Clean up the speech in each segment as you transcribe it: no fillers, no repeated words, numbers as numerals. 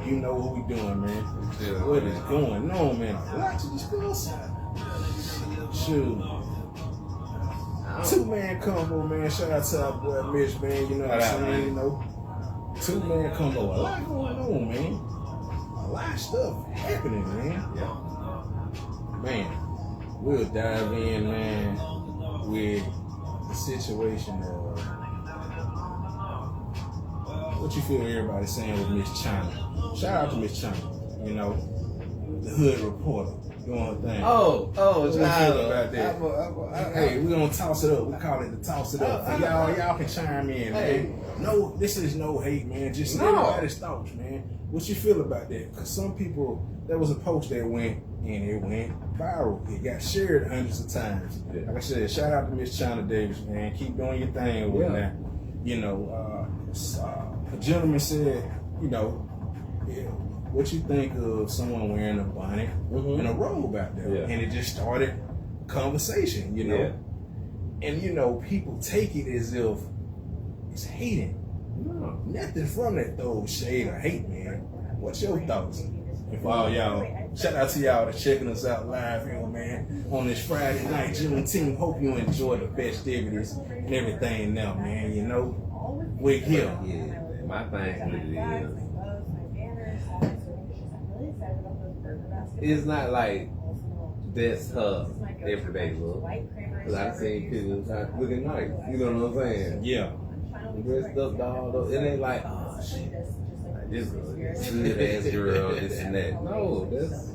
You know what we doing, man. What is going on, man? A lot to discuss. Shoot. 2-man combo, man. Shout out to our boy Mitch, man. You know what I'm saying? You know, 2-man combo. A lot going on, man. A lot of stuff happening, man. Yeah. Man, we'll dive in, man, with the situation of what you feel everybody saying with Miss China. Shout out to Miss China, you know, the hood reporter doing her thing. Oh, what you feel China. about that? Hey, we're gonna toss it up. We call it the toss it up. For y'all can chime in, man. No, this is no hate, man. Just everybody's thoughts, man. What you feel about that? Because some people, there was a post that went and it went viral. It got shared hundreds of times. Yeah. Like I said, shout out to Miss China Davis, man. Keep doing your thing with that. You know, a gentleman said, you know, what you think of someone wearing a bonnet and a robe out there? Yeah. And it just started conversation, you know. Yeah. And, you know, people take it as if it's hating. No. Nothing from that throw shade or hate, man. What's your thoughts? And for all y'all, shout out to y'all that's checking us out live here, man, on this Friday night, Juneteenth. Hope you enjoy the festivities and everything now, man. You know, we're here. Yeah, my thing with it is, it's not like that's her everyday look. Cause I've seen people looking nice, you know what I'm saying? Yeah. Dressed up, dolled up. It ain't like, oh shit, like this girl, this good ass girl, this and that. No, that's.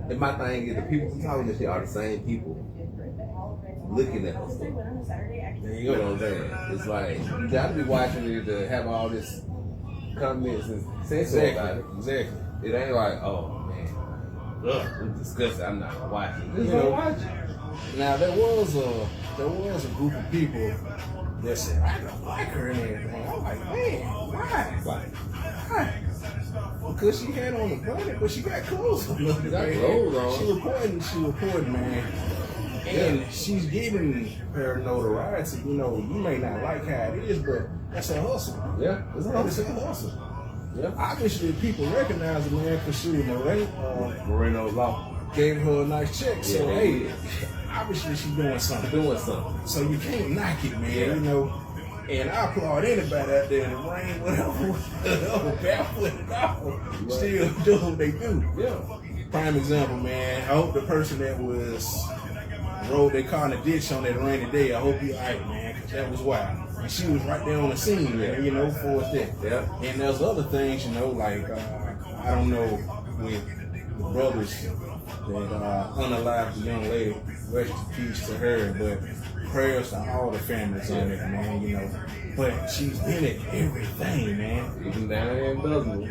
And my thing is, the people who talking this shit are the same people looking at her stuff. There You know what I'm saying? It's like, you gotta be watching it to have all this comments and say about it. Exactly. It ain't like, oh man, it's disgusting. I'm not watching. Just You don't know, watch it. Now there was a group of people that said I don't like her and everything. I'm like, man, why? Because she had on the bonnet, but she got clothes on. She got clothes on. She reporting, man. And she's giving her notoriety. You know, you may not like how it is, but that's her hustle. Yeah, it's That's her hustle. Yeah. Obviously, people recognize the man because she was Moreno Law gave her a nice check. So, Yeah, hey, obviously she's doing something. doing something. So you can't knock it, man, you know. And I applaud anybody out there in the rain, whatever, barefoot and all, still do what they do. Yeah. Prime example, man. I hope the person that was rode their car in the ditch on that rainy day, I hope you alright, man, because that was wild. And she was right there on the scene, man, you know, for that. Yeah. And there's other things, you know, like, I don't know, with the brothers that unalived the young lady, rest in peace to her, but prayers to all the families on it, man, you know. But she's been at everything, man. Even down here in Douglas,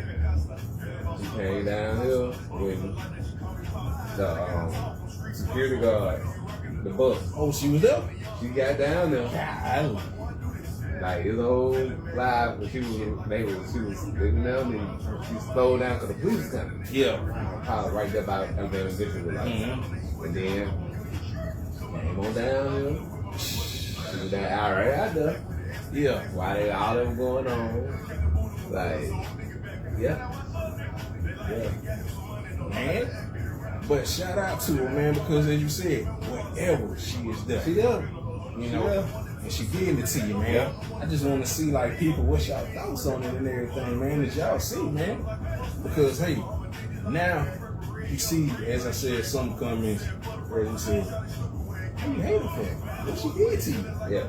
she came down here when the security guard, the bus, Oh, she was up? she got down there. God. Like his whole life, but she was living down and she slowed down because the police was coming. Yeah. Probably right there by the visual life. And then came on down here. She was down out right out there. Yeah. While they all them going on. Like, yeah. Man. But shout out to her, man, because as you said, wherever she is there. She there. You know, and she getting it to you, man. Yeah. I just want to see, like, people, what's y'all thoughts on it and everything, man, as y'all see, man. Because, hey, now you see, as I said, some comments where you said, how you hate her for? What she did to you? Yeah.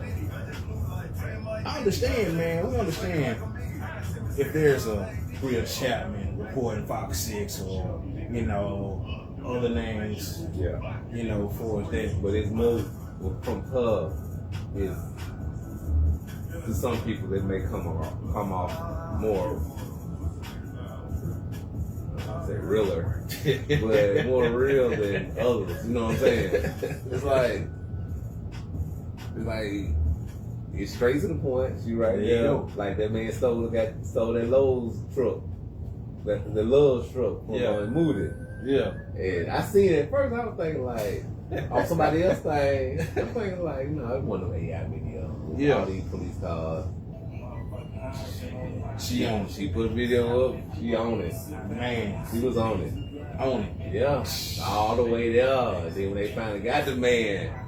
I understand, man. We understand if there's a Bria Chapman reporting Fox 6 or, you know, other names, Yeah. you know, for that. But it's more from her is to some people that may come off more I say realer, but more real than others. You know what I'm saying? It's straight to the point. She right there. Like that man stole that Lowe's truck, the Lowe's truck and moved it. Yeah. And I seen it at first. I was thinking like, on somebody else's thing. I'm thinking like, no, it wasn't no AI video. Yeah. All these police cars. She on it. She put a video up. She on it. Man, She was on it. on it. Yeah, all the way there. Then when they finally got the man,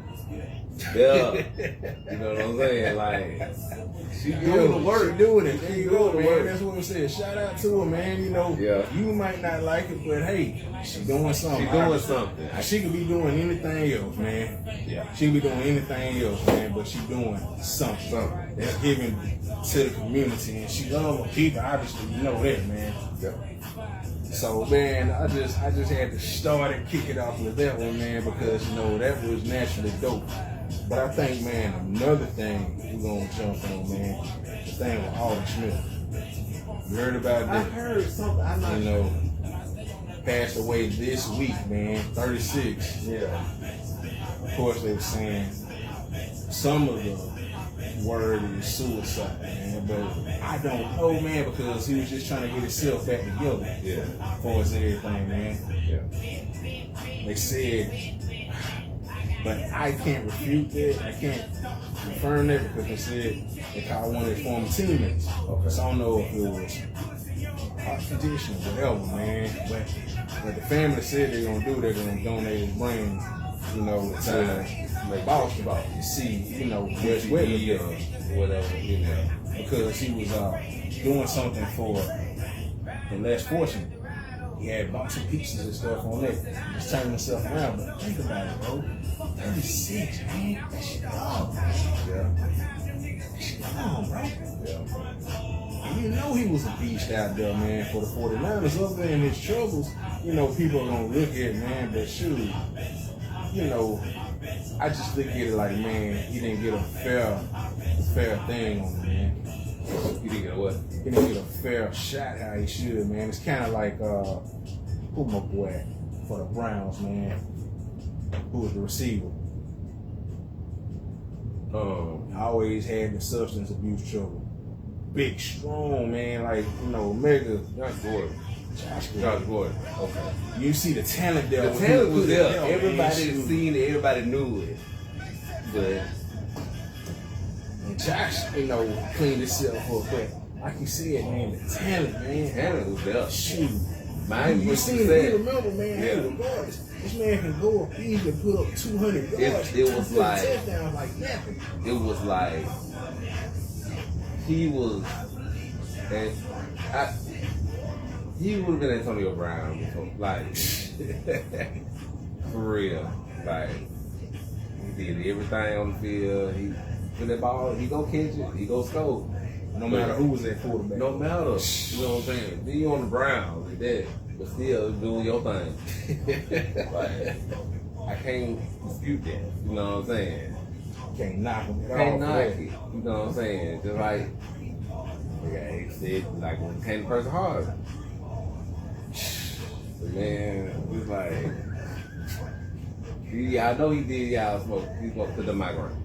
yeah, you know what I'm saying? Like, she doing the work. She doing it. There you go, doing the man. work. That's what I said. Shout out to her, man. You know, Yeah. you might not like it, but hey, she doing something. She doing something. She could be doing anything else, man. Yeah. She could be doing anything else, man, but she doing something. Something. That's giving to the community, and she love her people. Obviously, you know that, man. Yeah. So, man, I just had to start and kick it off with that one, man, because, you know, that was naturally dope. But I think, man, another thing we're going to jump on, man, the thing with Alden Smith. You heard about I that? heard something. I'm not. You know, passed away this week, man, 36. Yeah. Of course, they were saying some of the word is suicide, man, but I don't know, man, because he was just trying to get himself back together. Yeah. As far as everything, man. Yeah. They said, but I can't refute that. I can't confirm that because they said they called one of their former teammates. Okay. So I don't know if it was heart condition or whatever, man. But the family said they're gonna do. They're gonna donate his brain, you know, to Boston. You see, you know, Wes Weatherby, Whatever, you know. because he was doing something for the less fortunate. He had bought some pieces and stuff on that. Just turning himself around. But think about it, bro. 36, man. That shit long. Yeah. That shit long, bro. Yeah. And you know he was a beast out there, man, for the 49ers. Other than his troubles, you know, people are going to look at it, man. But shoot, you know, I just look at it like, man, he didn't get a fair thing on him, man. You didn't get what? He didn't get a fair shot how he should, man. It's kind of like, who my boy at for the Browns, man? Who was the receiver? I always had the substance abuse trouble. Big, strong, man, like, you know, mega. Josh Gordon. Josh Josh Gordon. Okay. You see the talent there. The when he talent put was it there. man. Everybody Shoot. seen it. Everybody knew it. But And Josh, you know, cleaned himself up. But like you said, man, the talent, man. talent was there. Shoot. Mine You was seen it, said. you remember, man, Yeah. hey, regardless. This man can go up easily, put up 200 yards. It was like- touchdowns like nothing. It was like he was, and he would have been Antonio Brown before, like for real. Like he did everything on the field. He put that ball. He go catch it. He go score. No matter who was at quarterback. No matter. You know what I'm saying? Then you on the Browns like that, but still doing your thing. Like I can't dispute that. You know what I'm saying? Can't knock him at all. Can't for knock that. it. You know what I'm saying? Just like, yeah, he said, like when it came to person hard. But man, it's like, I know he did y'all smoke. He smoked to the migraine.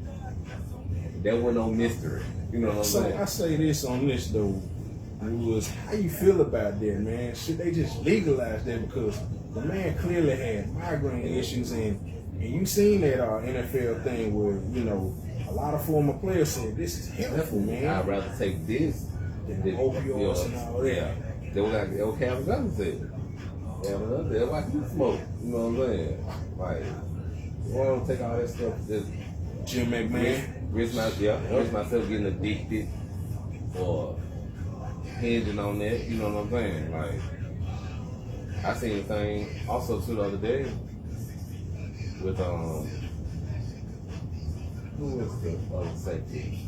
There was no mystery. You know what I'm So saying? I say this on this though, was how you feel about that, man? Should they just legalize that because the man clearly had migraine issues and you seen that NFL thing where, you know, a lot of former players said this is helpful, man. I'd rather take this Than the opioids and all that. Yeah. They was like El Calvin Johnson said. Calvin Johnson said, why you smoke? You know what I'm saying? Like, why don't take all that stuff? Just Jim McMahon. risk myself getting addicted or hinging on that. You know what I'm saying? Like, I seen a thing also too the other day with who was the other safety?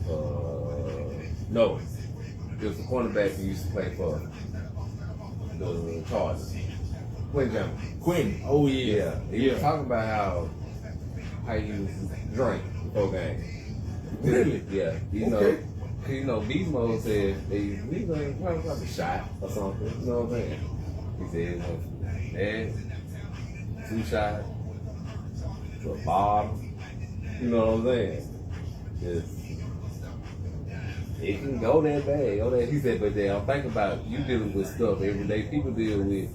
No, it was the cornerback who used to play for the Chargers. Quentin. Quentin. Oh yeah. He was talking about how he was drunk before game. Really? Yeah. You Okay. know, Beast Mode said he was probably like a shot or something. You know what I'm saying? He said, man, 2 shots to a bottle. You know what I'm saying? Just, it can go that bad. He said, but then I'm thinking about you dealing with stuff every day. People deal with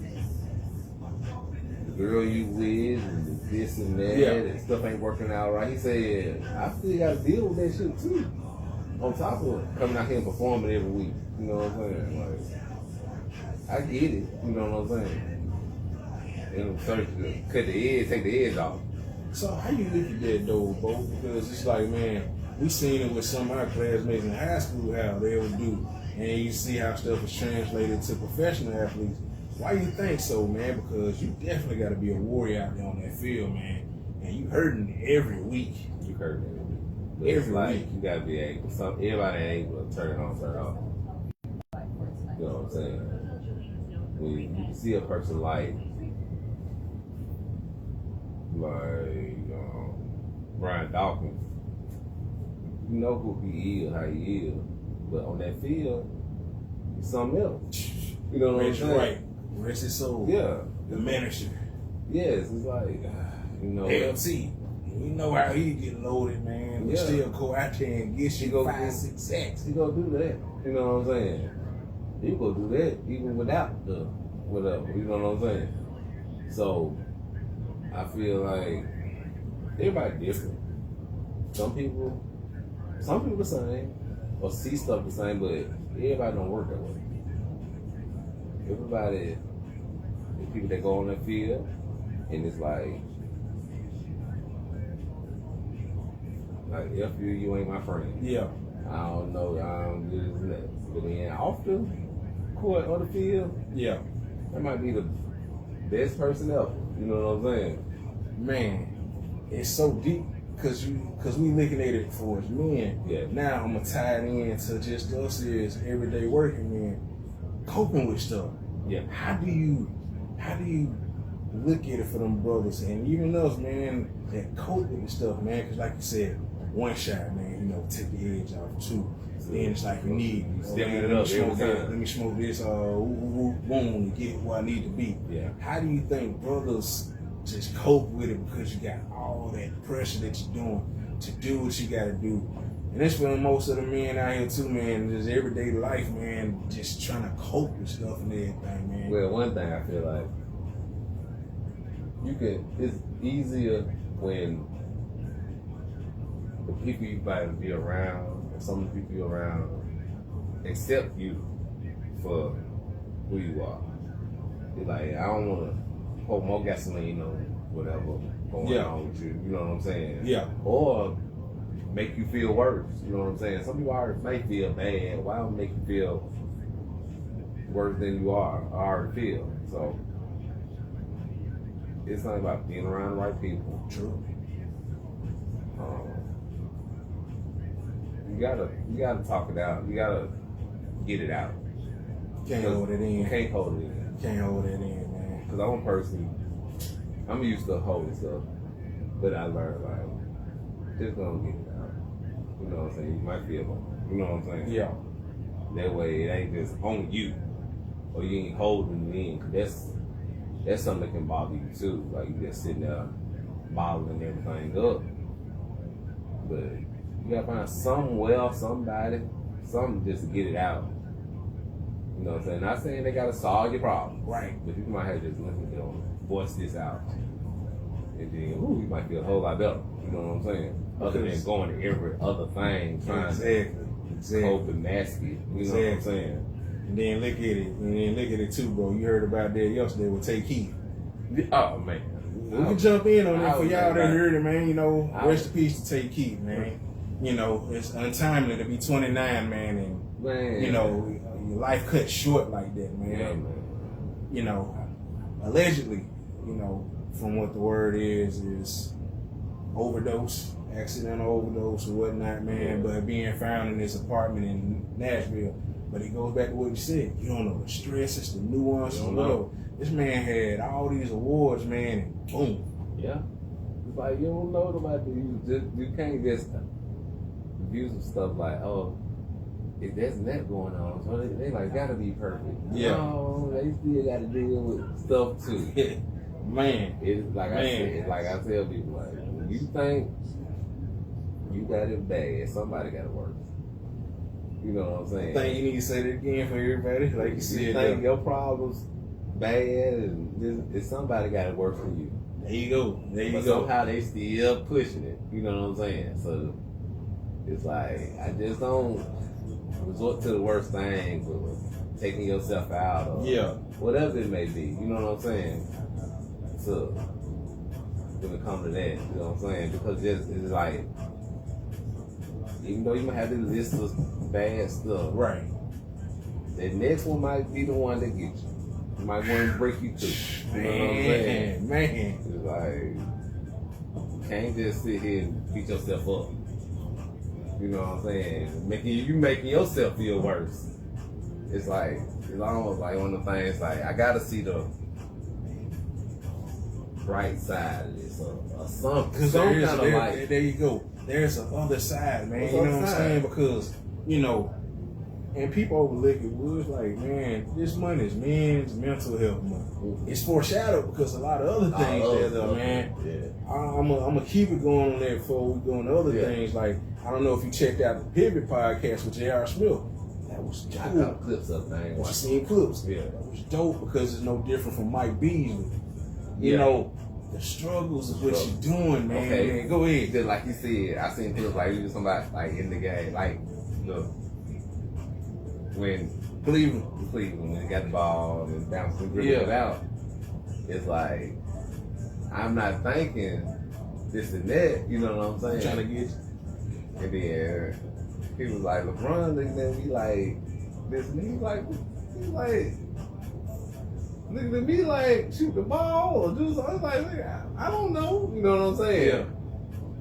the girl you with and this and that, Yeah. and stuff ain't working out right. He said, I still got to deal with that shit too. on top of coming out here and performing every week. You know what I'm saying? Like, I get it. You know what I'm saying? And cut the edge, take the edge off. So how you look at that though, Bo? Because it's like, man, we seen it with some of our classmates in high school how they would do, and you see how stuff is translated to professional athletes. Why you think so, man? Because you definitely got to be a warrior out there on that field, man, and you hurting every week. You hurting every week. But Every it's like week. you gotta be able. Everybody ain't able to turn it on, turn it off. You know what I'm saying? When you see a person like Brian Dawkins, you know who he is, how he is, but on that field, it's something else. You know what I'm saying? Right. Rest his soul. Yeah. The manager. Yes, it's like, you know. LT. You know how he get loaded, man. But Yeah. still go out there and get you 5, 6 sacks. He go do that. You know what I'm saying? He go do that even without the whatever. You know what I'm saying? So I feel like everybody different. Some people the same or see stuff the same, but everybody don't work that way. Everybody, the people that go on that field, and it's like F you ain't my friend. Yeah. I don't know, I don't do this and that. But then off the court or the field, Yeah. that might be the best person ever. You know what I'm saying? Man, it's so deep because we looking at it for as men. Yeah. Now I'm gonna tie it into just us as everyday working men coping with stuff. Yeah. How do you look at it for them brothers and even us, man, that cope with the stuff, man? Because like you said, one shot, man, you know, take the edge off. 2, then it's like you need Stepping it let up me smoke every that, time. let me smoke this boom to get where I need to be. Yeah. How do you think brothers just cope with it because you got all that pressure that you're doing to do what you got to do? And that's for most of the men out here too, man. Just everyday life, man. Just trying to cope with stuff and everything, man. Well, one thing I feel like it's easier when the people you about to be around, or some of the people you're around, accept you for who you are. It's like, I don't want to pour more gasoline on whatever going on with you. You know what I'm saying? Yeah. Or make you feel worse. You know what I'm saying? Some people already may feel bad. Why don't make you feel worse than you are? I already feel. So it's not about being around the right people. True. You gotta talk it out. You gotta get it out. Can't hold it in. You can't hold it in. Can't hold it in, man. Cause I'm a person, I'm used to holding stuff, but I learned like, just gonna get it out. You know what I'm saying? You might feel, you know what I'm saying? Yeah. That way it ain't just on you, or you ain't holding it in. Cause that's something that can bother you too. Like you just sitting there bottling everything up. But you gotta find somebody, something just to get it out. You know what I'm saying? Not saying they gotta solve your problem. Right. But you might have just let me voice this out. And then you might feel a whole lot better. You know what I'm saying? Other than going to every other thing, trying to cope and mask it. You know what I'm saying? And then look at it too, bro. You heard about that yesterday with Take Heat. Oh man. We can jump in on that for y'all that right. heard it, man. You know, rest in peace to Take Heat, man. You know, it's untimely to be 29, man, and you know, your life cut short like that, man. Yeah, man. You know, allegedly, you know, from what the word is overdose, accidental overdose or whatnot, man. Yeah. But being found in this apartment in Nashville. But it goes back to what you said. You don't know the stress, it's the nuance. This man had all these awards, man, and boom. Yeah. It's like you don't know about this. You can't just abuse of stuff like, oh, if there's that going on, so they like gotta be perfect. Yeah. No, they still gotta deal with stuff too. Man. It's like I tell people, like when you think you got it bad, somebody got it worse. You know what I'm saying? I think you need to say that again for everybody. Like you said, you think your problem's bad, and somebody got it worse than you. There you go. But somehow they still pushing it. You know what I'm saying? So It's like I just don't resort to the worst things or taking yourself out or whatever it may be. You know what I'm saying? So when it comes to that, you know what I'm saying? Because it's like, even though you might have this list of bad stuff, right? The next one might be the one that gets you. It might want to break you too. You know what I'm saying? Man. It's like, you can't just sit here and beat yourself up. You know what I'm saying? You making yourself feel worse. It's like, it's almost like one of the things, like, I gotta see the bright side of this or something. Some kind of like, there you go. There's an other side, man. You know what I'm saying? Because, you know, and people overlook it. It's like, man, this money is men's mental health money. It's foreshadowed because a lot of other things there, man. Yeah. I'm gonna keep it going on there before we go on to other things. Like, I don't know if you checked out the Pivot podcast with J.R. Smith. That was dope. I got clips up there. You seen clips? Yeah. That was dope because it's no different from Mike Beasley. You know, the struggles of what you're doing, man. Okay. Man, go ahead. Just like you said, I seen clips like you somebody like in the game, like when Cleveland when they got the ball and bounced and dribbled it out, it's like I'm not thinking this and that, you know what I'm saying? Trying to get you. And then he was like, LeBron, and then he like this, and he's like, look at me like shoot the ball or do something. I was like, I don't know, you know what I'm saying? Yeah.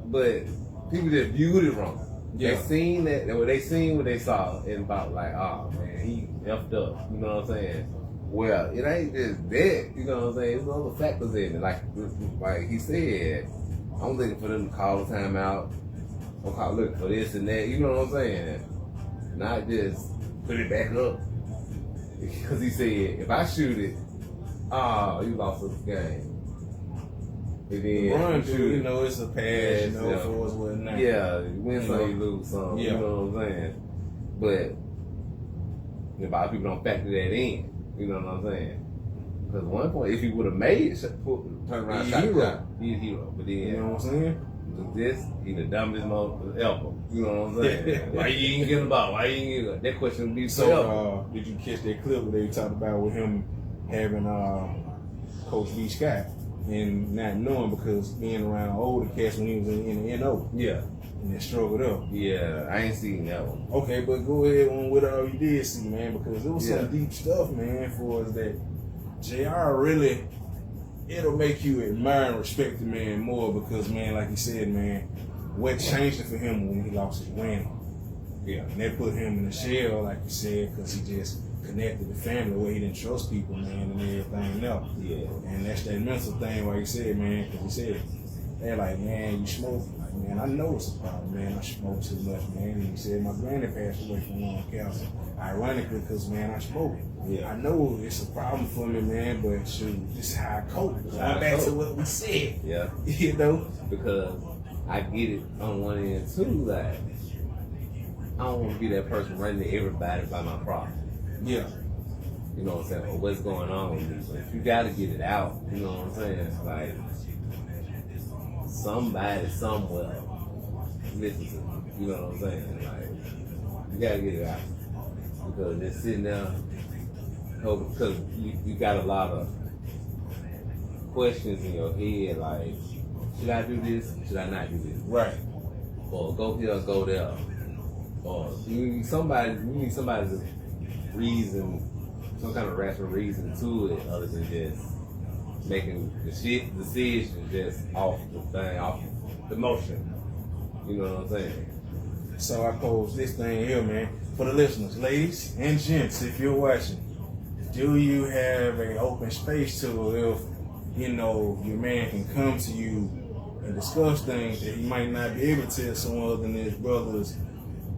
But people just viewed it wrong. Yeah. They seen what they saw and about like, oh man, he effed up. You know what I'm saying? Well, it ain't just that. You know what I'm saying? There's other factors in it. Like he said, I'm looking for them to call the timeout. I'm looking for this and that. You know what I'm saying? Not just put it back up. Because he said, if I shoot it, you lost the game. And then Run, you know, it's a pass, you know, for us whatnot. Yeah, you win some, you lose some. You know what I'm saying? But a lot of people don't factor that in. You know what I'm saying? Because at one point, if he would have made it, turn around, he's a hero. But then, you know what I'm saying? This, he the dumbest motherfucker ever. You know what I'm saying? Why you ain't get the ball? Why you ain't get it? That question would be so. Did you catch that clip where they talked about with him having Coach B. Scott and not knowing because being around older cats when he was in the NO? Yeah. And they struggled up. Yeah, I ain't seen that one. Okay, but go ahead on what all you did see, man, because it was some deep stuff, man, for us that JR really, it'll make you admire and respect the man more because, man, like you said, man, what changed it for him when he lost his win? Yeah, and that put him in the shell, like you said, because he just connected the family where he didn't trust people, man, and everything else. Yeah. And that's that mental thing, like you said, man, because he said, they're like, man, you smoke. Like, man, I know it's a problem, man. I smoke too much, man. And he said, my granny passed away from lung cancer. Ironically, because, man, I smoke. Yeah. I know it's a problem for me, man, but shoot, this is how I cope. Going back to what we said. Yeah. You know? Because I get it on one end, too, like, I don't want to be that person running to everybody by my problem. Yeah. You know what I'm saying? Or what's going on with me. So if you got to get it out, you know what I'm saying? It's like, somebody somewhere listen to me. You know what I'm saying? Like, you gotta get it out. Because they're sitting there, because you got a lot of questions in your head, like, should I do this? Should I not do this? Right. Or go here or go there. Or you need somebody to reason, some kind of rational reason to it other than just making the decision just off the thing, off the motion. You know what I'm saying? So I pose this thing here, man, for the listeners, ladies and gents, if you're watching, do you have an open space to if, you know, your man can come to you and discuss things that he might not be able to tell someone other than his brothers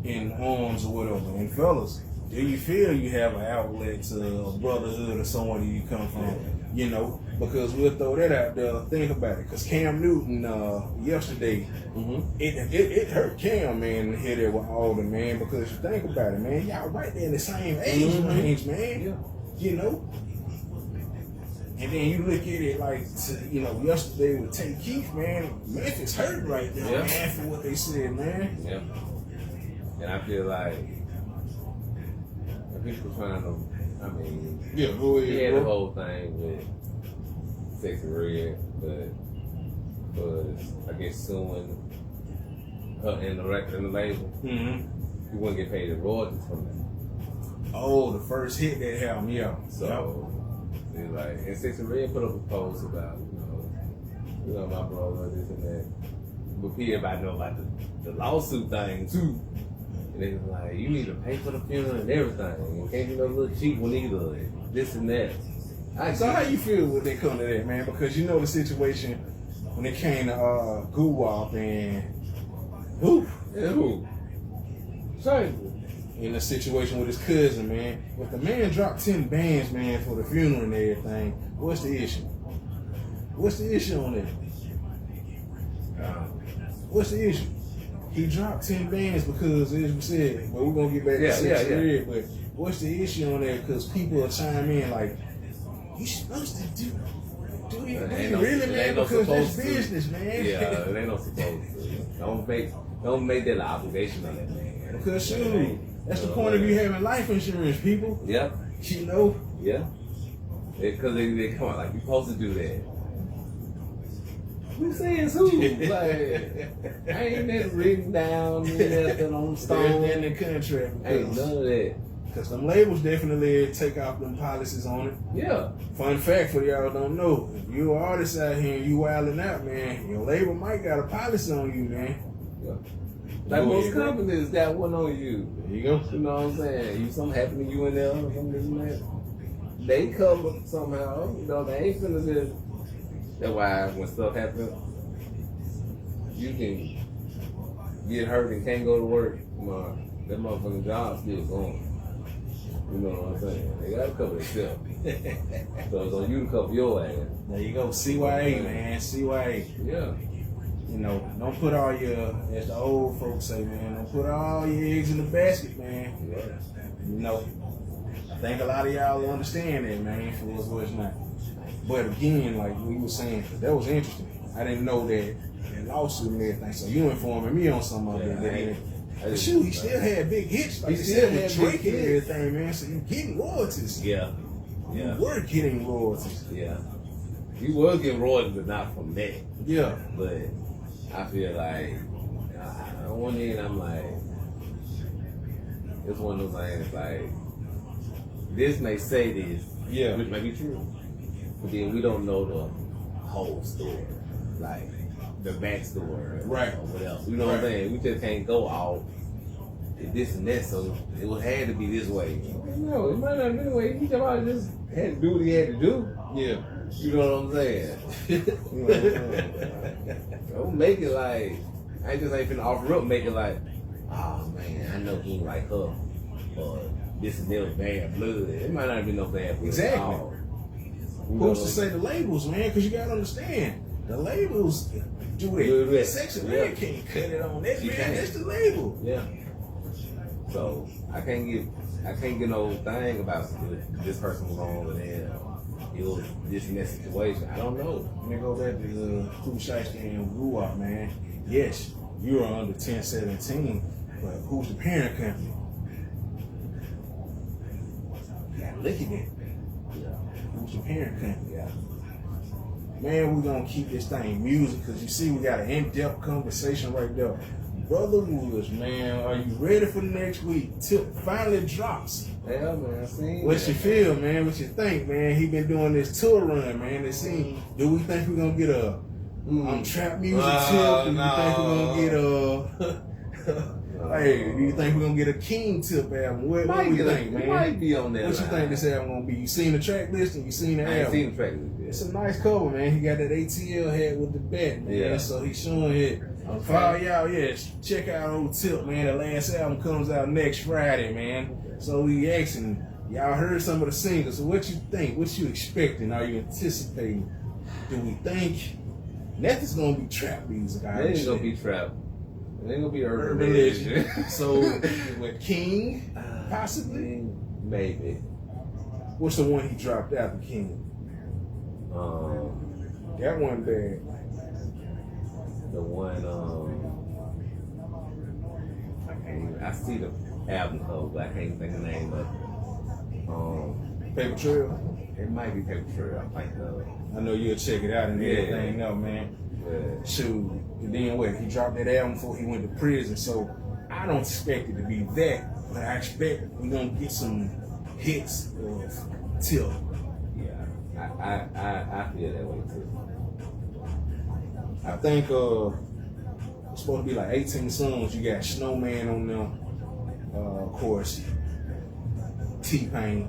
in arms or whatever? And fellas, do you feel you have an outlet to a brotherhood or somewhere you come from? You know, because we'll throw that out there. Think about it. Because Cam Newton, yesterday, it hurt Cam, man, to hear that with Alden, man. Because you think about it, man, y'all right there in the same age range, man. Yeah. You know? And then you look at it like, you know, yesterday with Tate Keith, man, Memphis hurt right there, man, for what they said, man. Yeah. And I feel like people trying to, Yeah, go ahead. he had bro. the whole thing with Sexy Red, but was, I guess, suing her and the label. Mm-hmm. He wouldn't get paid the royalties from that. Oh, the first hit that album, yeah. So, it's like, and Sexy Red put up a post about, you know, my brother, this and that. But everybody know about the lawsuit thing too. And they was like, you need to pay for the funeral and everything. And can't be no little cheap one either. And this and that. So how you feel when they come to that, man? Because you know the situation when it came to Guwap and who? Shameful. In the situation with his cousin, man. If the man dropped 10 bands, man, for the funeral and everything, what's the issue? What's the issue on that? What's the issue? He dropped 10 bands because, as we said, but we're going to get back to Sexy Red, but what's the issue on that? Because people are chiming in like, you supposed to do you really, man? Because that's business, man. Yeah, it ain't no supposed to. Don't make that an obligation on that man. Because shoot, that's the point of you having life insurance, people. Yeah. You know? Yeah. Because they come out like, you supposed to do that. Who says who? Like, ain't that written down nothing on stone in the contract. Ain't none of that. Because them labels definitely take off them policies on it. Yeah. Fun fact for y'all don't know, if you an artist out here and you wilding out, man, your label might got a policy on you, man. Yeah. Like most companies got one on you. There you go. You know what I'm saying? You something happen to you in there or something like that. They cover somehow. You know, they ain't finna just. That's why when stuff happens, you can get hurt and can't go to work. That motherfucking job still going. You know what I'm saying? They gotta cover themselves. So it's on you to cover your ass. There you go. CYA, man. CYA. Yeah. You know, don't put all your, as the old folks say, man, don't put all your eggs in the basket, man. Yeah. You know, I think a lot of y'all will understand that, man, for what's not. But again, like we were saying, that was interesting. I didn't know that lawsuit and everything. So you informing me on some of it. But shoot, he still had big hits. Like he still had Drake and everything, man. So you getting royalties. Yeah. You were getting royalties. Yeah. You was getting royalties, but not from that. Yeah. But I feel like, on one end, I'm like, it's one of those things, like, this may say this, which may be true, but then we don't know the whole story, like, the backstory, right? Or what else, you know what I'm saying? We just can't go all this and that, so it would had to be this way. No, it might not be the way. He just had to do what he had to do. Yeah. You know what I'm saying? Don't make it like, I just ain't finna offer up, make it like, oh man, I know he ain't like her, or this and that was bad blood. It might not be no bad blood. Exactly. Who's to say the labels, man? Because you gotta understand, the labels do that. Sexy Red can't cut it on that, man. That's the label. Yeah. So I can't get no thing about this person was on over there. It was this and that situation. I don't know. Let me go back to the Pooh Shiesty and Guwap, man. Yes, you are under 1017, but who's the parent company? You gotta look at that. Who's the parent company? Man, we're gonna keep this thing music because you see we got an in-depth conversation right there. Brother Woods, man, are you ready for the next week? Tip finally drops. Yeah, man, I seen what you feel, man? What you think, man? He been doing this tour run, man. Let's see. Do we think we're gonna get a trap music tip? Do you think we're gonna get hey, do you think we're gonna get a King tip album? What do you think, man? Might be on that. What you think this album gonna be? You seen the track list and you seen the album? I ain't seen the track list yet. It's a nice cover, man. He got that ATL hat with the bat, man. Yeah. So he's showing it. For all y'all, check out old Tip, man. The last album comes out next Friday, man. So we asking, y'all heard some of the singles. So what you think? What you expecting? Are you anticipating? Do we think nothing's gonna be trap music? It ain't gonna be trap. It ain't gonna be urban legend. So with King, possibly, maybe. What's the one he dropped after King? That one bad. The one, I see the album cover, but I can't think of the name of it. Paper Trail. It might be Paper Trail, I think. I know you'll check it out and Yeah. everything. No, man. Yeah. Shoot. And then what? He dropped that album before he went to prison. So I don't expect it to be that, but I expect we're gonna get some hits of Till. Yeah, I feel that way too. I think it's supposed to be like 18 songs. You got Snowman on them, of course, T-Pain.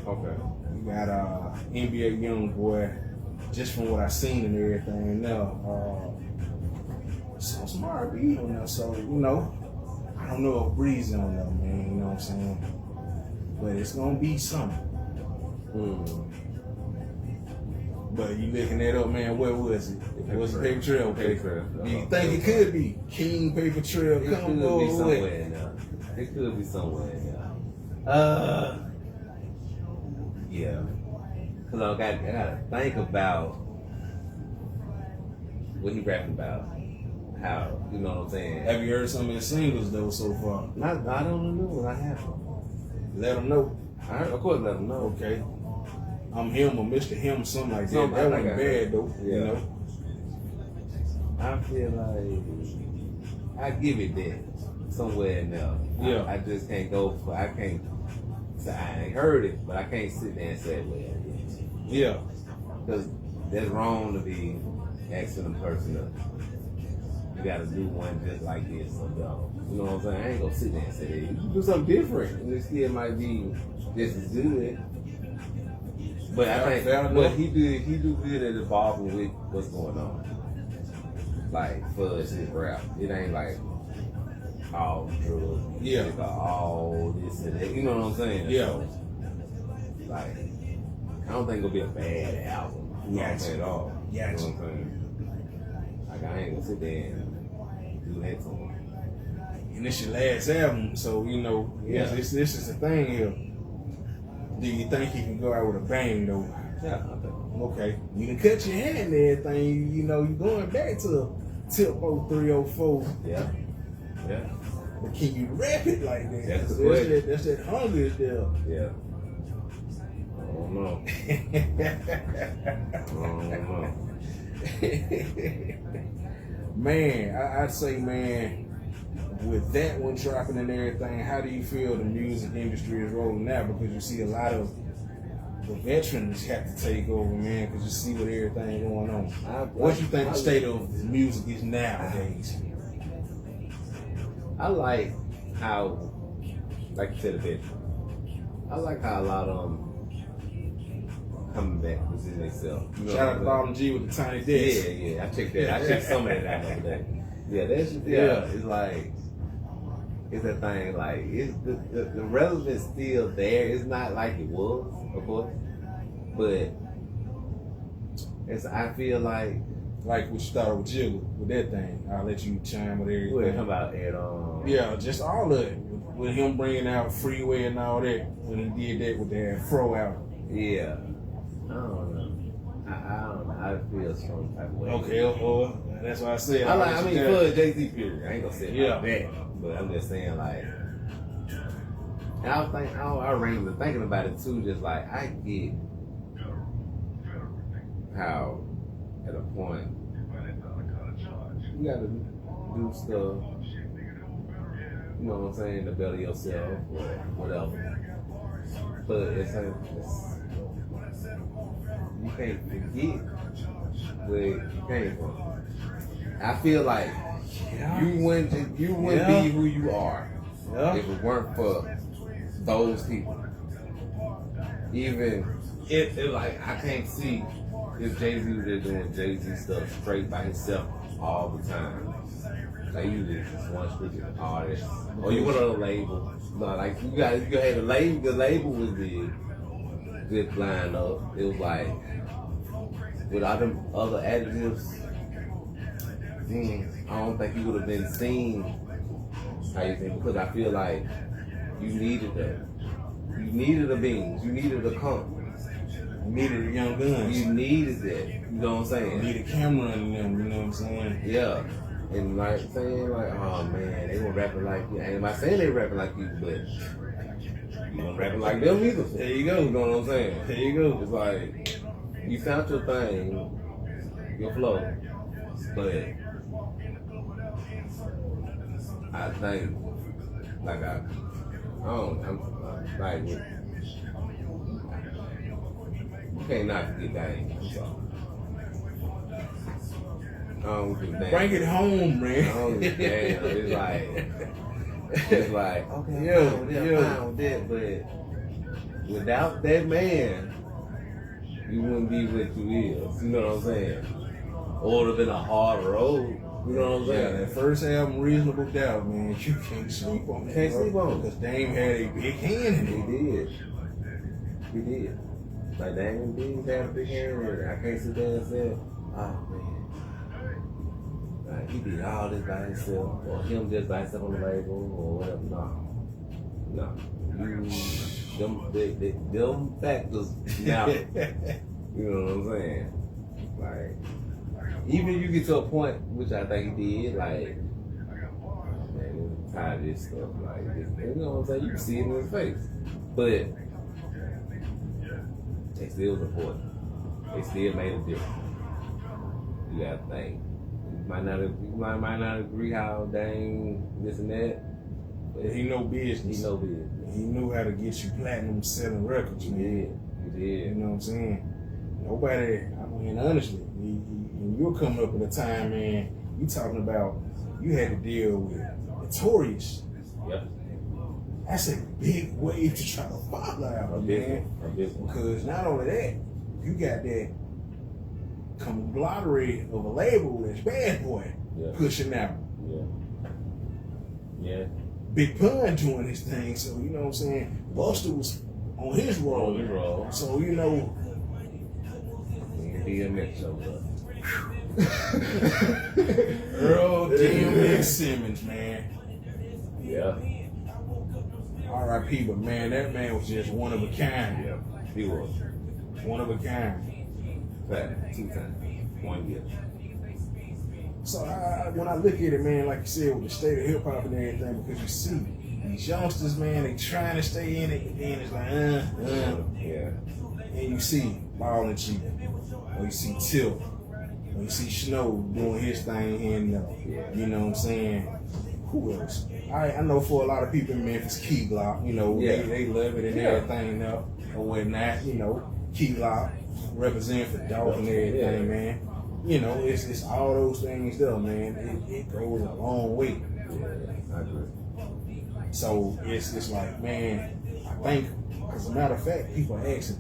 Okay. You got NBA Youngboy, just from what I seen and everything. Now, some R&B on there. So you know, I don't know if Breezy on there, man. You know what I'm saying? But it's gonna be something. But you looking that up, man. Where was it? It was Paper Trail. Okay. Paper Trail. You think it could be King Paper Trail? It Come could be on, somewhere in there. It could be somewhere in there. Yeah. Cause I gotta think about what he rapping about. How, you know what I'm saying? Have you heard some of his singles though so far? I don't know. I haven't. Let them know. Of course, let them know. Okay. I'm him or Mr. Him, something like that. Something That like wasn't that. bad though. Yeah. You know. I feel like I give it that somewhere in there. Yeah. I just can't go for. I can't. Say I ain't heard it, but I can't sit there and say, well, Yeah. because that's wrong to be asking a person to. You gotta do one just like this, or no. You know what I'm saying? I ain't gonna sit there and say that. You can do something different, and it still might be just as good. But I think what he do good at evolving with what's going on. Like for his rap, it ain't like all drugs, Yeah. like all this and that. You know what I'm saying? Yeah. So, like, I don't think it'll be a bad album. You know what I'm saying at all. You know what I'm saying? Like I ain't gonna sit there and do that to him. And this your last album, so you know, Yeah. this is the thing here. Do you think he can go out with a bang though? Yeah, I think. Okay. You can cut your hand and everything, you know, you going back to Tip 0304. Yeah. Yeah. But can you rap it like that? That's the question. That's that hunger is there. Yeah. I don't know. Man, I'd say, man, with that one dropping and everything, how do you feel the music industry is rolling now? Because you see a lot of the veterans have to take over, man, because you see what everything going on. What you think the state of music is nowadays? I like how, like you said a bit, I like how a lot of them coming back within themselves. You know Shout out what to I'm Bottom G with the tiny saying? desk. Yeah, I checked that. I checked some of that out the other day. Yeah, that's it's like, it's that thing, like, it's the relevance still there. It's not like it was, of course, but I feel like what you thought with Jiggle, with that thing. I'll let you chime with everything. we're talking about it. Yeah, just all of it. With him bringing out Freeway and all that, when he did that with that Fro out. Yeah. I don't know. I don't know. I feel some type of way. Okay, that's what I said. I mean, for Jay-Z period. I ain't gonna say it like that. But I'm just saying, like, and I randomly thinking about it too, just like, I get how, at a point, you gotta do stuff, you know what I'm saying, to better yourself or whatever. But it's you can't forget where you came from. I feel like you wouldn't be who you are if it weren't for those people. Even if like I can't see if Jay-Z was just doing Jay-Z stuff straight by himself all the time. Like you just one stupid artist, or you went on a label. No, like you had the label. The label was big, good line up. It was like without them other adjectives, I don't think you would have been seen. How you think? Because I feel like you needed the beans, you needed the comp. You needed the Young Guns. You needed that. You know what I'm saying? You needed camera in them, you know what I'm saying? Yeah. and like saying like, oh man, they were rapping like you. Ain't nobody saying they rapping like you, but you weren't rapping like them either. There you go. You know what I'm saying? There you go. It's like you found your thing, your flow, but I think like I'm like you can't not forget Dame. I'm sorry. Bring it home, man. It's like okay, I'm fine with that, but without that man, you wouldn't be what you is. You know what I'm saying? Or it would have been a hard road. You know what I'm saying? Yeah, that first album, Reasonable Doubt, man, you can't sleep on that. Can't sleep on it. Because Dame had a big hand in it. He did. Like Dame did have a big hand in it. I can't sit there and say, oh man. Like, he did all this by himself, or him just by himself on the label, or whatever. No. Them factors matter. You know what I'm saying? Like, even you get to a point, which I think he did, like, man, I'm tired of this stuff. Like, you know what I'm saying? You can see it in his face. But they still support it. They still made a difference. You gotta think. You might not agree how Dame this and that, but He know business. he know business. He knew how to get you platinum selling records, man. He did. You know what I'm saying? Nobody, I mean, honestly, when you're coming up at a time, man, you talking about you had to deal with Notorious. Yep. That's a big wave to try to follow out, man. A big one. Because not only that, you got that conglomerate of a label that's Bad Boy pushing out. Yeah. Big Pun doing his thing, so you know what I'm saying? Buster was on his roll. So you know. DMX showed up. Earl DMX Simmons, man. Yeah. R.I.P. But man, that man was just one of a kind. Yeah. He was. One of a kind. Fact. 2 times. 1 year. So when I look at it, man, like you said, with the state of hip hop and everything, because you see these youngsters, man, they trying to stay in it, and then it's like, Yeah. And you see Ball and Chief, or you see Tilt, or you see Snow doing his thing here and there. You know what I'm saying? Who else? I know for a lot of people in Memphis, Key Glock, you know, they love it and everything now, or whatnot, you know, Key Glock represent for Dolph and everything, man. You know, it's all those things there, man. It goes a long way. Yeah, I agree. So it's like, man, I think, as a matter of fact, people are asking,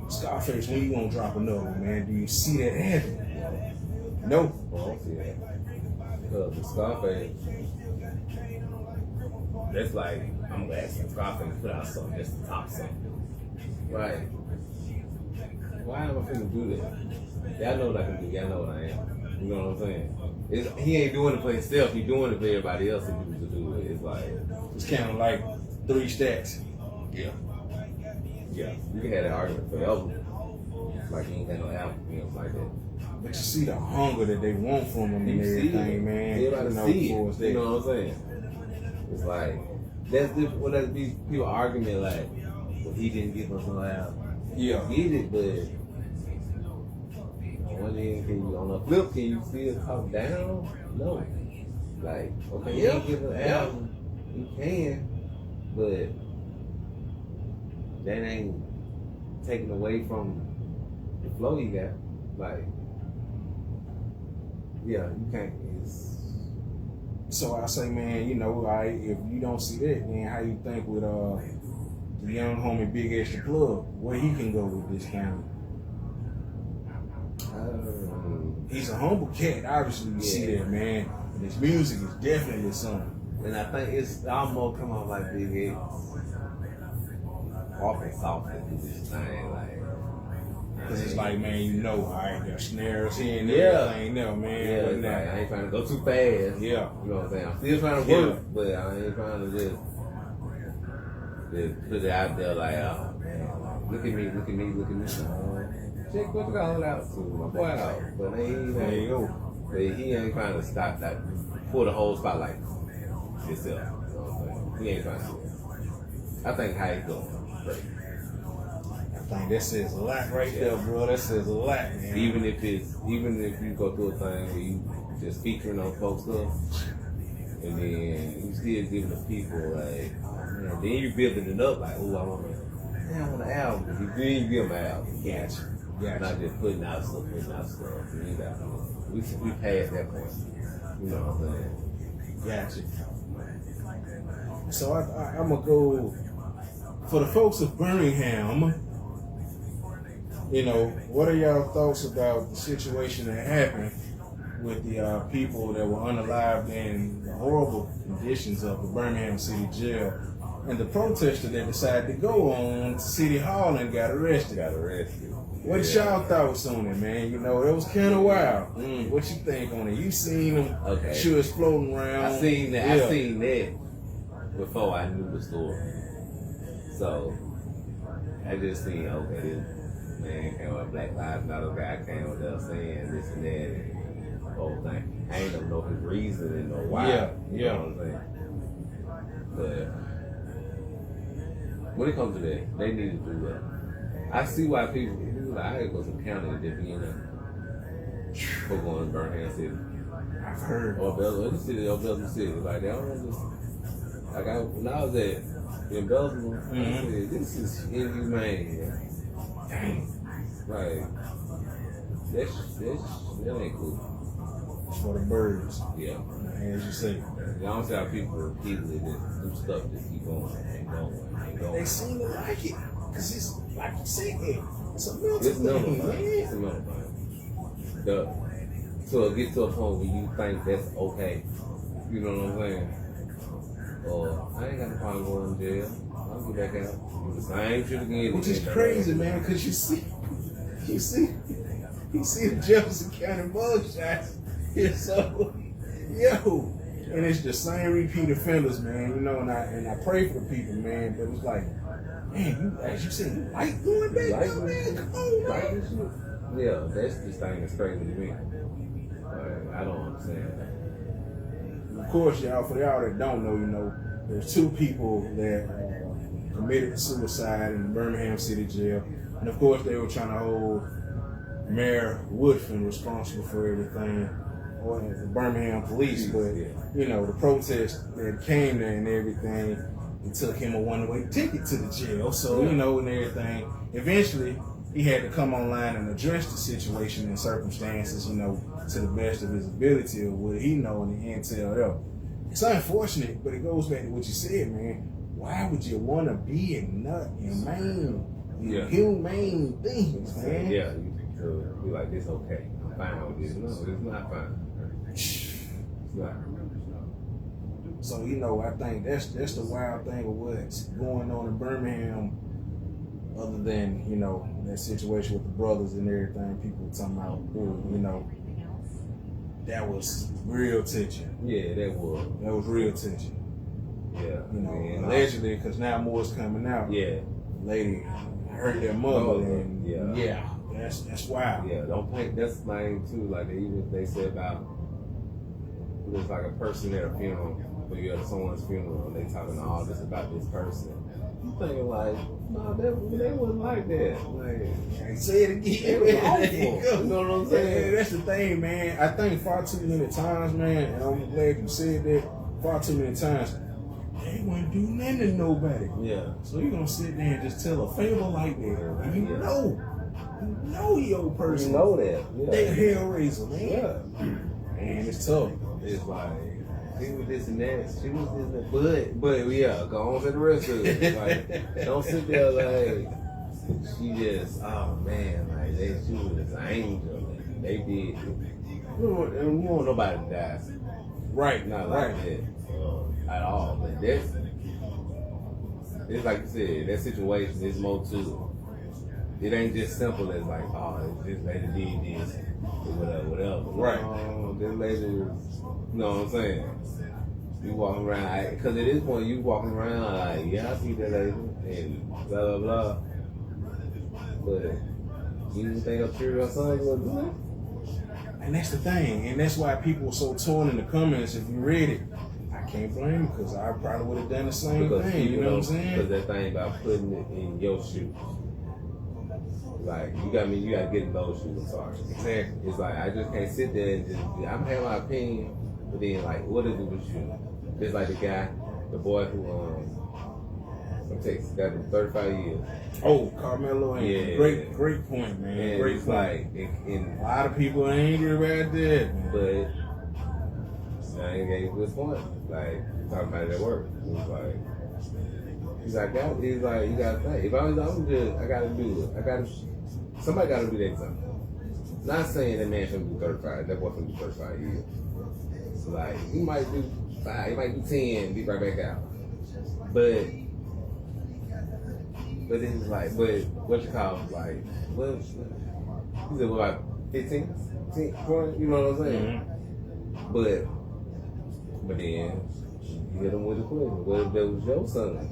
Scarface, when you gonna drop another one, man? Do you see that happening? No. Well, I don't see that. Because the Scarface, that's like, I'm gonna ask Scarface to put out something that's the top something. Right. Why am I finna do that? Y'all know what I can do. Y'all know what I am. You know what I'm saying? He ain't doing it for himself. He doing it for everybody else to do it. It's like, it's kind of like 3 Stacks. Yeah. You can have that argument forever. Like he ain't got no album, you know, like that. But you see the hunger that they want from him and everything, man. Everybody see it. You know what I'm saying? It's like that's different. When there's these people arguing like, well, he didn't give us no album. Yeah. He get it, but on one end, on the flip, can you still talk down? No. Like, okay, he didn't give an album. He can, but that ain't taken away from the flow he got. Like, yeah, you can't. So I say, man, you know, if you don't see that, then how you think with the young homie Big Extra Plug, where he can go with this kind of? He's a humble cat, obviously. You see that, man. And his music is definitely something. And I think it's almost come out like Big X. Walking soft and do this thing, like. Cause it's like, man, you know, all right, there's snares here and everything there, man. Yeah, it's like, I ain't trying to go too fast. Yeah. You know what I'm saying? I'm still trying to work, but I ain't trying to just put it out there like, oh, man, look at me. Check what you call out to my boy out. But ain't there you go. he ain't trying to stop that, pull the whole spotlight himself. You know what I'm saying? He ain't trying to do it. I think how he going, great. I think that says a lot right there, bro. That says a lot, man. Even if you go through a thing where you just featuring on folks stuff, and then you still giving the people like, oh man, then you building it up like, oh, I want an album. Then you give them an album. Gotcha. Not just putting out stuff. You got, we passed that point. You know what I'm saying? Gotcha. So I'm gonna go for the folks of Birmingham. You know, what are y'all thoughts about the situation that happened with the people that were unalived in the horrible conditions of the Birmingham City Jail, and the protester that decided to go on to City Hall and got arrested? What's y'all thoughts on it, man? You know, it was kind of wild. What you think on it? You seen them? Okay. She was floating around. I seen that. Yeah. I seen that before I knew the story. So I just seen, okay, this man came with Black Lives Matter guy came with us saying this and that and the whole thing. I ain't know his reason or why. Yeah. You know what I'm saying? But when it comes to that, they need to do that. I see why people like, I go to county and just be in there for going to Birmingham City. I've heard. Or Belgium City, Like, they don't just, like, when I was in Belgium, I said, this is inhumane. Dang. Like, that ain't cool. It's for the birds. Yeah. As you say. I don't see how people repeatedly just do stuff just keep going and going. They seem to like it. Because it's, like you said, it's a mental It's mental, thing, man. man. It's a mental thing. So it gets to a point where you think that's okay. You know what I'm saying? Or I ain't got no problem going to jail. I'll get back out. Do the same shit again. Which is crazy, man, because you see the Jefferson County mugshots. Yeah, so, yo, and it's the same repeat offenders, man. You know, and I pray for the people, man. But it's like, man, as you said, you like going back there, man. Come on, man. Yeah, that's this thing that's crazy to me. I don't understand that. Of course, y'all, for y'all that don't know, you know, there's two people that committed suicide in the Birmingham City Jail. And of course, they were trying to hold Mayor Woodfin responsible for everything, or the Birmingham police. But, you know, the protest that came there and everything, it took him a one-way ticket to the jail. So, you know, and everything. Eventually, he had to come online and address the situation and circumstances, you know, to the best of his ability of what he know and the intel there. It's unfortunate, but it goes back to what you said, man. Why would you want to be in humane things, man? Yeah, you be like, this okay. I'm fine with this. No, it's not fine. It's not. So, you know, I think that's the wild thing of what's going on in Birmingham, other than, you know, that situation with the brothers and everything. People talking about, you know, that was real tension. Yeah, that was. That was real tension. Yeah. You know, allegedly, because now more is coming out. Yeah. The lady hurt their mother, and yeah, that's wild. Yeah, don't think that's the thing too. Like they said about it was like a person at a funeral, but you at someone's funeral, and they talking all this about this person. You thinking like, no, they wasn't like that. Like, say it again. It was awful. You know what I'm saying? Yeah, that's the thing, man. I think far too many times, man, and I'm glad you said that. Far too many times, they wouldn't do nothing to nobody. Yeah. So you're gonna sit there and just tell a fable like that, and you know your person. You know that. Yeah. They a hellraiser, man. Yeah. Man, it's tough. It's like, she was this and that, she was this and that, but yeah, go on to the rest of it. Like, don't sit there like, she just, oh man, like, she was an angel, and they did, we don't want nobody to die. Right. Not like that at all, but that's, it's like you said, that situation is more to it. It ain't just simple as like, oh, this lady did this, or whatever. Right. This lady was, you know what I'm saying? You walking around, because at this point you walking around like, yeah, I see that lady, and blah, blah, blah. But you didn't think I'm sure your son was doing And that's the thing, and that's why people were so torn in the comments. If you read it, I can't blame them because I probably would have done the same thing. You know what I'm saying? Because that thing about putting it in your shoes, like you got to get in those shoes. I'm sorry. Exactly. It's like I just can't sit there and just. I'm having my opinion, but then like, what is it with you? It's like the boy who from Texas, got him 35 years. Oh, Carmelo, yeah, great point, man. And great it's point. Like, a lot of people are angry about that, man. But I ain't gave a good point. Like talking about it at work, he's like, you gotta think. If I'm good, I gotta do it. Somebody gotta do that something. Not saying that man shouldn't do 35. That boy shouldn't do 35 years. So like he might do 5, he might do 10, be right back out. But it's like, what you call it? Like, what? He said, what, about 15, 20? You know what I'm saying? Mm-hmm. But then, you hit him with the question. What if that was your son?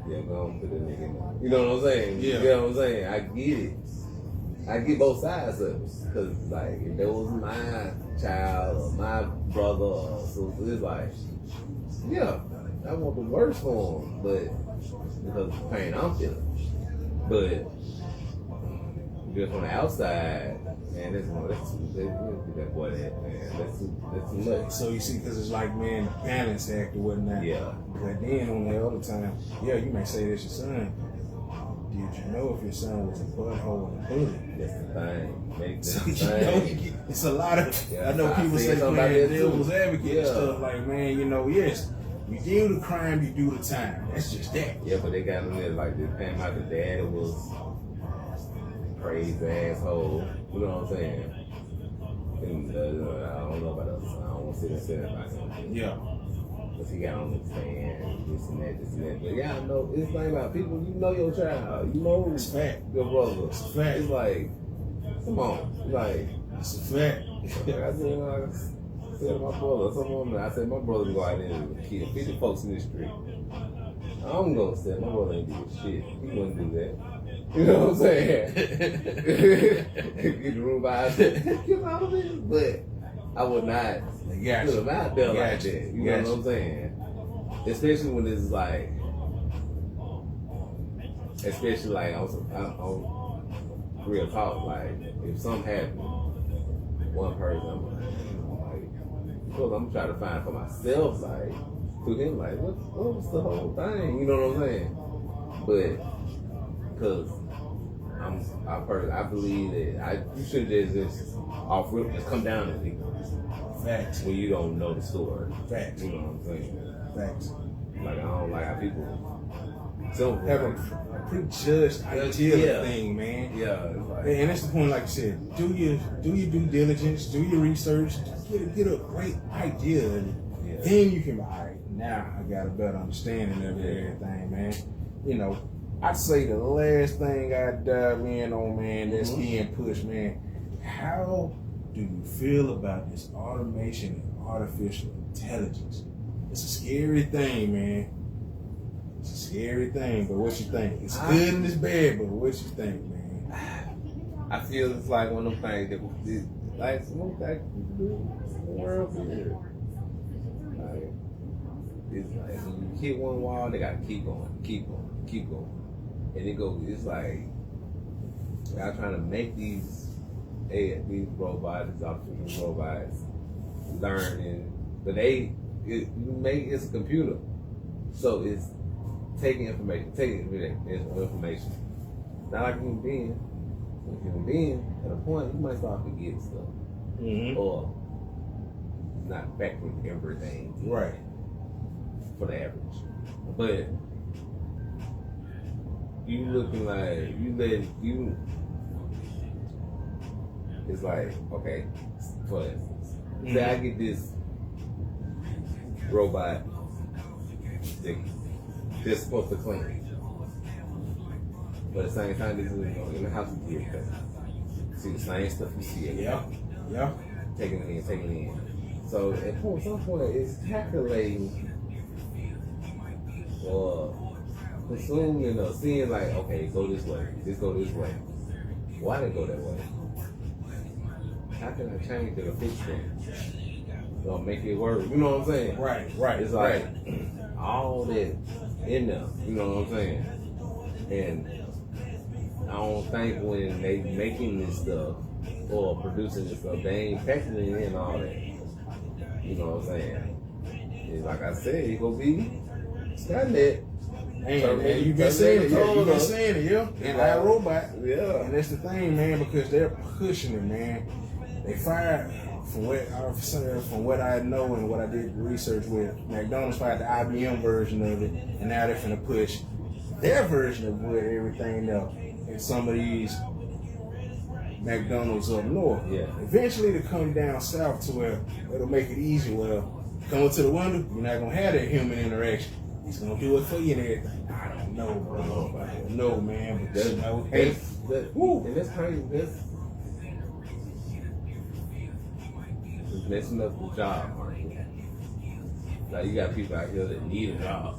Yeah, go on, put that nigga in there. You know what I'm saying? Yeah. You know what I'm saying? I get it. I get both sides of it. Because, like, if that was my child or my brother or so, it's like, yeah. I want the worst for him, but because of the pain I'm feeling. But just on the outside, man, that's that boy that, man. That's too much. So you see, because it's like, man, the balance act or whatnot. Yeah. But then on the other time, yeah, you may say that's your son. Did you know if your son was a butthole in the hood? That's the thing. That's So, the thing. It's a lot of. I know people say playing devil's advocate and stuff like, man, yes. You do the crime, you do the time. That's just that. Yeah, but they got in there like this came out the dad was crazy asshole. You know what I'm saying? And I don't know about us. I don't want to sit and say that about him. Yeah. Because he got on the stand, this and that. But yeah, I know it's like about people. You know your child. You know it's fact. Your brother. It's a fact. It's like, come on, like it's a fact. I said my brother, I said my brother go out there and kill 50 folks in the street. I'm gonna say my brother ain't do shit. He wouldn't do that. You know what I'm saying? Get the room by kill all of it. But I would not put him out there like that. You know what I'm saying? Especially when it's like, on real talk, like if something happened, one person, I'm trying to find for myself, like, to him, like, what was the whole thing? You know what I'm saying? But, because I believe that you should just off rip just come down to people. Facts. When you don't know the story. Facts. You know what I'm saying? Facts. Like, I don't like how people have a prejudged idea thing, man. Yeah. Like, and that's the point, like you said, do your due diligence, do your research, get a great idea, and then you can be, all right, now I got a better understanding of everything, man. I'd say the last thing I'd dive in on, man, that's being pushed, man, how do you feel about this automation and artificial intelligence? It's a scary thing, man. It's a scary thing, but what you think? It's good and it's bad, but what you think, man? I feel it's like one of them things that, like, some guy can do in the world here. Like, it's like when you hit one wall, they gotta keep going. And it's like, y'all trying to make these robots, these artificial robots, learning, but it's a computer. So it's taking information. Not like a human being. A human being, at a point, you might start forgetting stuff. Mm-hmm. Or not factoring everything. Right. For the average. But you looking like, it's like, okay, for instance, say I get this robot that's supposed to clean. But at the same time, this is in the house with you. See the same stuff you see every day. Yeah. Taking it in. So at some point, it's calculating or consuming or seeing like, okay, go this way, just go this way. why they go that way? How can I change it or fix it? Or make it work? You know what I'm saying? Right. It's like all that in there. You know what I'm saying? And I don't think when they making this stuff or producing this stuff, they ain't factoring in all that. You know what I'm saying? It's like I said, it gonna be Skynet. And you've been saying it, yeah. And iRobot. Yeah. And that's the thing, man, because they're pushing it, man. They fired, from what I know and what I did research with, McDonald's fired the IBM version of it, and now they're finna push their version of what everything else in some of these McDonald's up north. Yeah. Eventually to come down south to where it'll make it easy. Well, come up to the window, you're not gonna have that human interaction. He's gonna do it for you and everything. I don't know, bro. I don't know, man. But That's, you know, and hey, that's crazy. That's it's messing up the job market. Like you got people out here that need a job.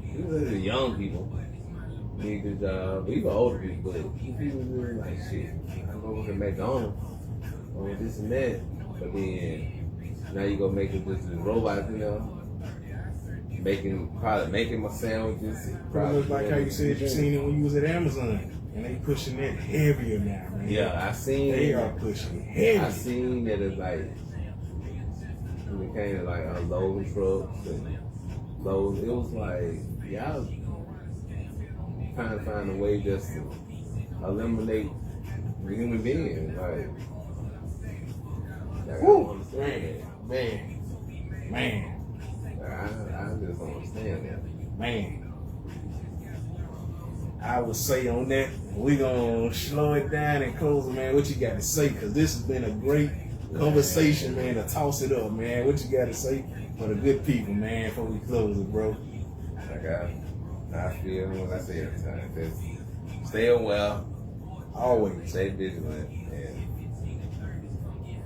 Even the young people need a job. Even older people, but people really like shit. I go look at McDonald's or this and that, but then now you go make it just robots, you know. Probably making my sandwiches. pretty much like how you said you seen it when you was at Amazon. And they pushing that heavier now, man. Yeah, I seen They are pushing it heavy. I seen that it's like when it came to like loading trucks and loads, it was like y'all trying to find a way just to eliminate the human being. Like I don't understand that. Man. I just don't understand that. Man. I would say on that, we gonna slow it down and close it, man. What you got to say? Because this has been a great conversation, man, to toss it up, man. What you got to say for the good people, man, before we close it, bro? Like I feel what I say every time. Just stay well, Always. stay vigilant, and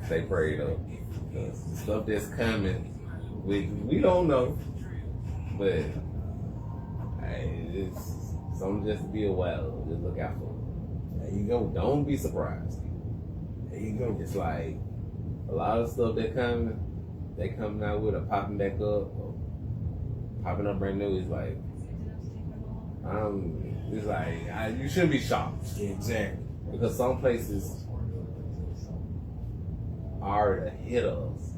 stay prayed up. Because the stuff that's coming, we don't know, but hey, it's something just to be aware of. Just look out for it. There you go. Don't be surprised. There you go. It's like a lot of stuff that coming out with or popping back up or popping up brand new. It's like you shouldn't be shocked. Exactly. Because some places are ahead of us.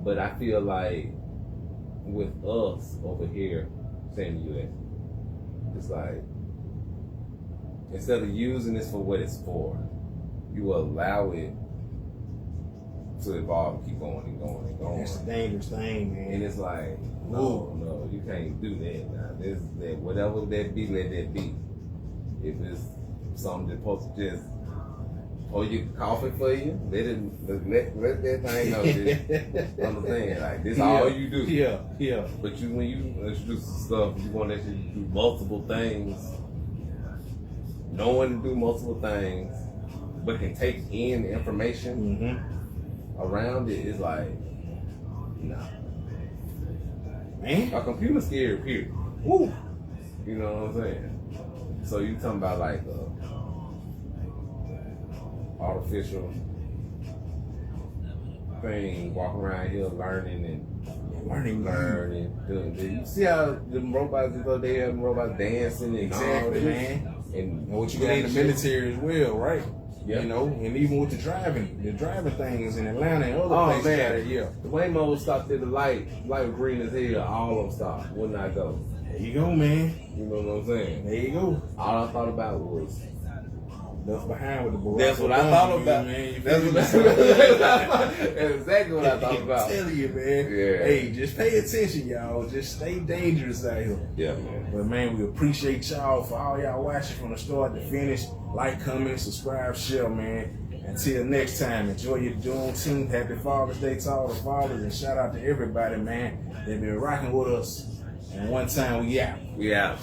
But I feel like with us over here, say in the US, it's like instead of using this for what it's for, you allow it to evolve and keep going and going and going. That's a dangerous thing, man. And it's like, no, you can't do that now. That whatever that be, let that be. If it's something that's supposed to just you coffee for you, let that thing know this. Understand? Like this all you do. Yeah. But when you introduce stuff, you want that you do multiple things. Knowing to do multiple things, but can take in the information around it is like, nah. Man. A computer's scary, period. Woo. You know what I'm saying? So you talking about like artificial thing, walking around here learning and learning. You see how the robots go there, and robots dancing and Exactly, all man. And what you got in the military as well, right? Yeah. You know, and even with the driving things in Atlanta and other places. Man. Yeah. The Waymo stopped at the light was green as hell, all of them stopped. Wouldn't I go? There you go, man. You know what I'm saying? There you go. All I thought about was Left behind with the boy. that's what I thought about. Man. That's exactly what I thought about. I tell you, man. Yeah. Hey, just pay attention, y'all. Just stay dangerous out here. Yeah, man. But man, we appreciate y'all for all y'all watching from the start to finish. Like, comment, subscribe, share, man. Until next time, enjoy your Juneteenth. Happy Father's Day to all the fathers, and shout out to everybody, man. They've been rocking with us. And one time we out. We out.